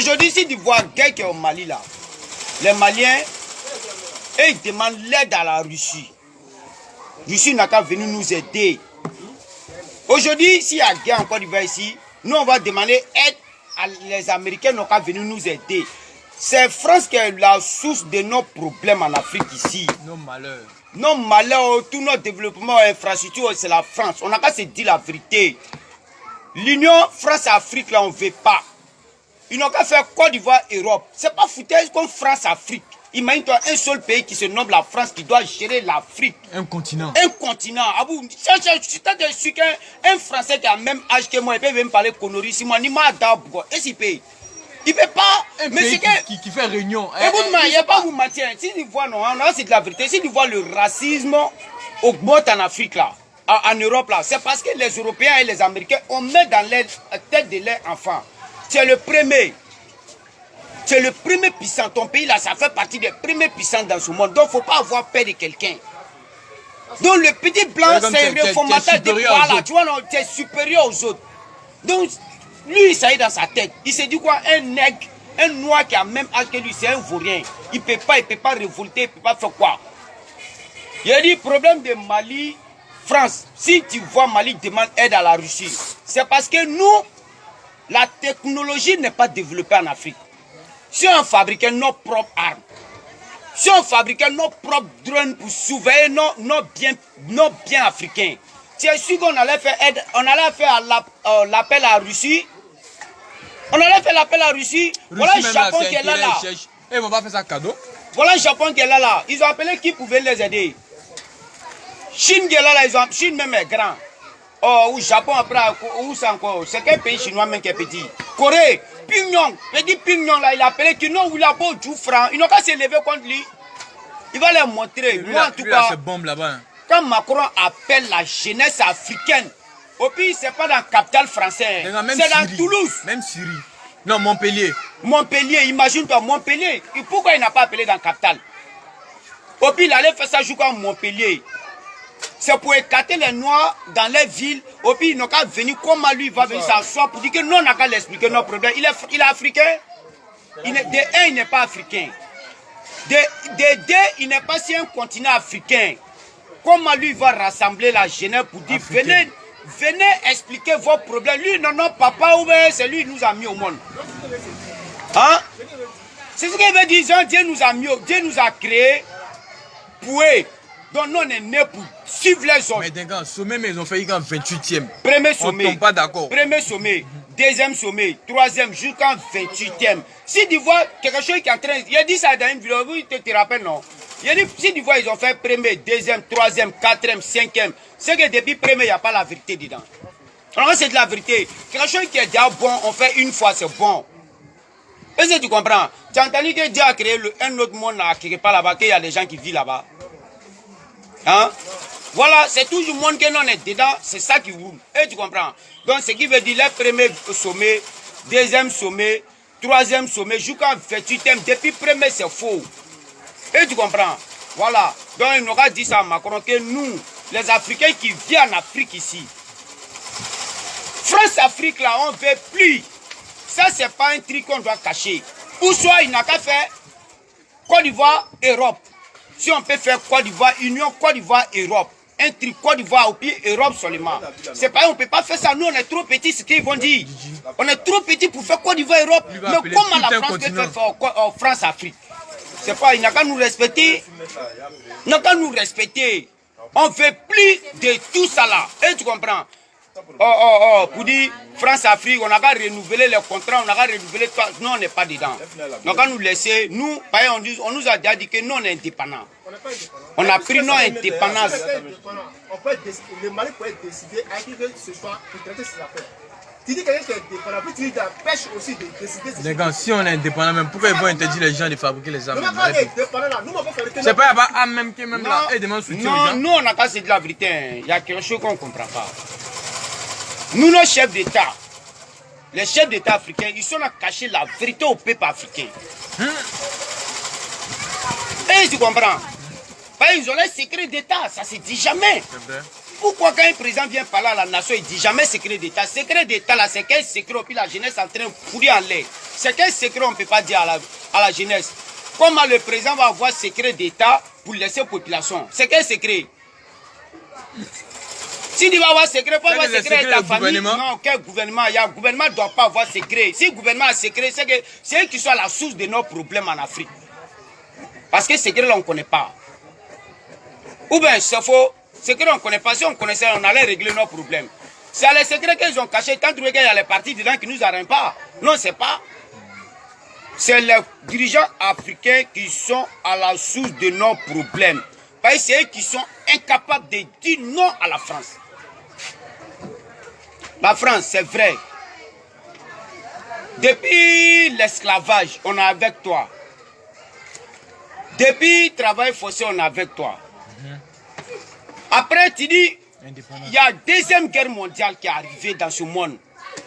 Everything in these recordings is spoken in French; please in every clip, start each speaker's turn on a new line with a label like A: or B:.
A: Aujourd'hui, si tu vois guerre qui est au Mali là, les Maliens, ils demandent l'aide à la Russie. La Russie n'a qu'à venir nous aider. Aujourd'hui, s'il y a guerre en Côte d'Ivoire ici, nous on va demander aide à les Américains n'ont qu'à venir nous aider. C'est France qui est la source de nos problèmes en Afrique ici.
B: Nos malheurs.
A: Nos malheurs, tout notre développement, infrastructure, c'est la France. On n'a qu'à se dire la vérité. L'Union France-Afrique, là, on ne veut pas. Ils n'ont qu'à faire Côte d'Ivoire, Europe. C'est pas foutaise comme France-Afrique. Imagine-toi un seul pays qui se nomme la France qui doit gérer l'Afrique.
B: Un continent.
A: Un continent. Je suis qu'un Français qui a le même âge que moi, il peut même parler conneries. Si moi, ni moi, d'abord, et si pays. Il ne peut pas.
B: Un
A: mais
B: pays
A: c'est
B: qui fait réunion.
A: Écoute-moi, il n'y a pas vous mentir. Si tu vois, non, c'est de la vérité. Si tu vois le racisme augmente en Afrique, là, en Europe, là, c'est parce que les Européens et les Américains, on met dans la tête de leurs enfants. C'est le premier. C'est le premier puissant. Ton pays, là, ça fait partie des premiers puissants dans ce monde. Donc, il ne faut pas avoir peur de quelqu'un. Donc, le petit blanc, c'est un réformateur de poids, là. Tu vois, non, tu es supérieur aux autres. Donc, lui, ça est dans sa tête. Il se dit quoi? Un nègre, un noir qui a le même âge que lui, c'est un vaurien. Il ne peut pas révolter, il ne peut pas faire quoi? Il a dit, problème de Mali, France. Si tu vois Mali demande aide à la Russie, c'est parce que nous, la technologie n'est pas développée en Afrique. Si on fabriquait nos propres armes, si on fabriquait nos propres drones pour surveiller nos biens africains, c'est sûr qu'on allait faire aide, on allait faire l'appel à la Russie. On allait faire l'appel à la Russie. Voilà le Japon qui est là.
B: Et on va faire ça cadeau.
A: Voilà le Japon qui est là. Ils ont appelé qui pouvait les aider. Chine qui est là, Chine même est grand. Oh, ou Japon après, où c'est encore? C'est quel pays chinois même qui est petit? Corée, Pyongyang. Petit Pyongyang là, il a appelé que non, il a beau du franc. Ils n'ont qu'à se lever contre lui. Il va les montrer. Moi, en tout cas,
B: bombe là-bas.
A: Quand Macron appelle la jeunesse africaine, au pays, c'est pas dans la capitale française, c'est dans Toulouse.
B: Même Syrie. Non, Montpellier.
A: Montpellier, imagine-toi, Montpellier. Et pourquoi il n'a pas appelé dans la capitale? Au pays, il allait faire ça jusqu'à Montpellier. C'est pour écarter les Noirs dans les villes. Au pays, ils n'ont qu'à venir. Comment lui il va venir s'asseoir pour dire que non, on n'a qu'à l'expliquer nos problèmes. Il est africain. De un, il n'est pas africain. De deux, il n'est pas si un continent africain. Comment lui va rassembler la jeunesse pour dire venez expliquer vos problèmes. Lui, non, papa, c'est lui qui nous a mis au monde. Hein? C'est ce qu'il veut dire. Dieu nous a mis, Dieu nous a créés pour eux. Donc nous on est nés pour suivre les autres.
B: Mais d'accord, sommet, mais ils ont fait 28e.
A: Premier sommet.
B: On ne tombe pas d'accord.
A: Premier sommet, deuxième sommet, troisième jusqu'en 28e. Si tu vois quelque chose qui est en train... Il a dit ça dans une vidéo, vous te rappelez, non? Il a dit, si tu vois, ils ont fait premier, deuxième, troisième, quatrième, cinquième. C'est que depuis premier, il n'y a pas la vérité dedans. Alors c'est de la vérité. Quelque chose qui est déjà bon, on fait une fois, c'est bon. Est-ce que tu comprends? Tu as entendu que Dieu a créé un autre monde là, quelque part là-bas, qu'il y a des gens qui vivent là-bas. Hein? Voilà, c'est toujours le monde que l'on est dedans, c'est ça qui roule. Et tu comprends? Donc, ce qui veut dire le premier sommet, deuxième sommet, troisième sommet, jusqu'en 28e, depuis le premier, c'est faux. Et tu comprends? Voilà. Donc, il nous a dit ça à Macron que nous, les Africains qui viennent en Afrique ici, France-Afrique, là, on ne veut plus. Ça, c'est pas un truc qu'on doit cacher. Ou soit, il n'a qu'à faire Côte d'Ivoire, Europe. Si on peut faire Côte d'Ivoire, Union Côte d'Ivoire, Europe. Un truc Côte d'Ivoire, au pied, Europe seulement. C'est pas, on ne peut pas faire ça. Nous, on est trop petits, c'est ce qu'ils vont dire. On est trop petits pour faire Côte d'Ivoire, Europe. Mais comment la France peut faire France-Afrique? C'est pas, il n'a qu'à nous respecter. Il n'a qu'à nous respecter. On ne veut plus de tout ça là. Et tu comprends? Pour dire France-Afrique, on a qu'à renouveler les contrats, on a qu'à renouveler tout. Non, on n'est pas dedans. Donc, quand nous laisser, nous, on nous a déjà dit que nous, on est indépendants. On a pris nos indépendances.
C: Le Mali peut être décidé à qui que ce soit pour traiter ses affaires. Tu dis que quelqu'un qui est indépendant, puis tu dis que la pêche aussi de décider.
B: Les gars, si on est indépendant, même pourquoi ils vont interdire les gens de fabriquer les armes?
C: C'est
B: pas là-bas, même qui même là, et demande soutien aux gens.
A: Non, nous, on n'a pas dit la vérité. Il y a quelque chose qu'on ne comprend pas. Nous, nos chefs d'État, les chefs d'État africains, ils sont à cacher la vérité au peuple africain. Et tu comprends? Ils ont les secrets d'État, ça se dit jamais. pourquoi quand un président vient parler à la nation, il dit jamais secret d'État. Secret d'État, là, c'est quel secret, puis la jeunesse est en train de pourrir en l'air. C'est quel secret, on ne peut pas dire à la jeunesse. Comment le président va avoir secret d'État pour laisser la population? C'est quel secret? Si tu vas avoir secret, il faut avoir secret de ta famille. Non, quel gouvernement? Le gouvernement ne doit pas avoir secret. Si le gouvernement a secret, c'est que c'est eux qui sont à la source de nos problèmes en Afrique. Parce que secret, là, on ne connaît pas. Ou bien, c'est faux. Secret, on ne connaît pas. Si on connaissait, on allait régler nos problèmes. C'est les secrets qu'ils ont cachés. Tant qu'il y a les partis dedans qui ne nous arrêtent pas. Non, c'est pas. C'est les dirigeants africains qui sont à la source de nos problèmes. Parce que c'est eux qui sont incapables de dire non à la France. La France, c'est vrai. Depuis l'esclavage, on est avec toi. Depuis le travail forcé, on est avec toi. Après, tu dis, il y a la deuxième guerre mondiale qui est arrivée dans ce monde.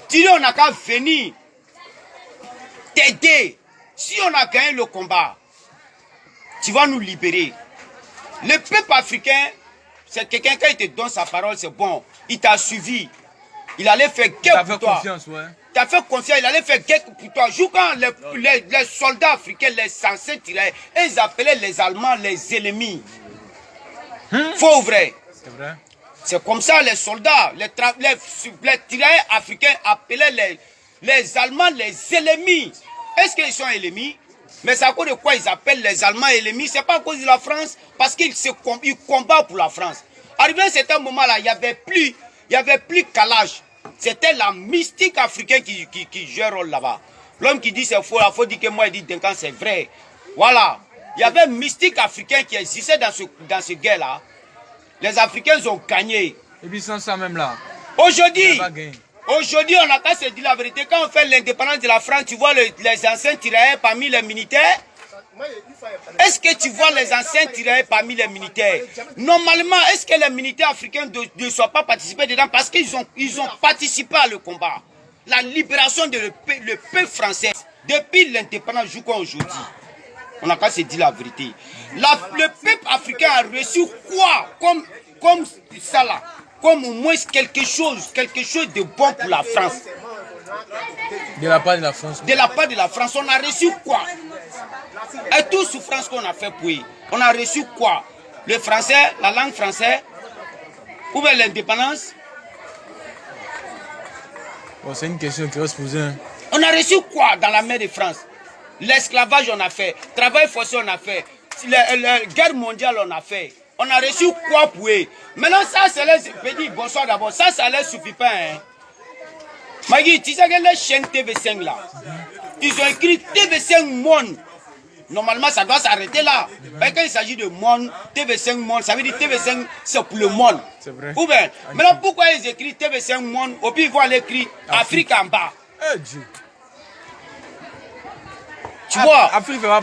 A: Tu dis, on n'a qu'à venir t'aider. Si on a gagné le combat, tu vas nous libérer. Le peuple africain, c'est quelqu'un qui te donne sa parole, c'est bon. Il t'a suivi. Il allait faire guerre pour toi. Tu as fait confiance, il allait faire guerre pour toi. Joue quand les soldats africains, les censés tiraient, ils appelaient les Allemands les ennemis. Faux ou vrai?
B: C'est vrai.
A: C'est comme ça les soldats, les tirailleurs africains appelaient les Allemands les ennemis. Est-ce qu'ils sont ennemis? Mais c'est à cause de quoi ils appellent les Allemands ennemis? C'est pas à cause de la France, parce qu'ils combattent pour la France. Arrivé à un certain moment-là, il n'y avait plus calage. C'était la mystique africaine qui joue un rôle là-bas. L'homme qui dit c'est faux, il faut dire que moi, il dit Duncan, c'est vrai. Voilà. Il y avait un mystique africain qui existait dans ce guerre-là. Les Africains ont gagné.
B: Et puis sans ça même là.
A: Aujourd'hui, on n'a qu'à se dire la vérité. Quand on fait l'indépendance de la France, tu vois les anciens tirailleurs parmi les militaires. Est-ce que tu vois les anciens tirailleurs parmi les militaires? Normalement, est-ce que les militaires africains ne sont pas participés dedans? Parce qu'ils ont participé à le combat. La libération de le peuple français. Depuis l'indépendance jusqu'à aujourd'hui. On n'a qu'à se dire la vérité. Le peuple africain a reçu quoi comme ça là? Comme au moins quelque chose de bon pour la France.
B: De la part de la France.
A: De la part de la France, on a reçu quoi? Et toute souffrance qu'on a fait pour eux, on a reçu quoi? Le français, la langue française, ou bien l'indépendance?
B: Bon, c'est une question qui va se poser. Hein.
A: On a reçu quoi dans la mer de France? L'esclavage, on a fait. Travail forcé, on a fait. La guerre mondiale, on a fait. On a reçu quoi pour eux? Maintenant, ça, c'est les... Petit, bonsoir d'abord. Ça ne leur suffit pas. Hein. Magui, tu sais que les chaînes TV5 là, ils ont écrit TV5 Monde. Normalement, ça doit s'arrêter là. Mais quand il s'agit de monde, TV5 Monde, ça veut dire TV5, c'est pour le monde.
B: C'est vrai.
A: Ou bien, maintenant, pourquoi ils écrivent TV5 Monde, et puis ils vont aller écrire Afrique en bas?
B: Dieu.
A: Tu vois?
B: Afrique va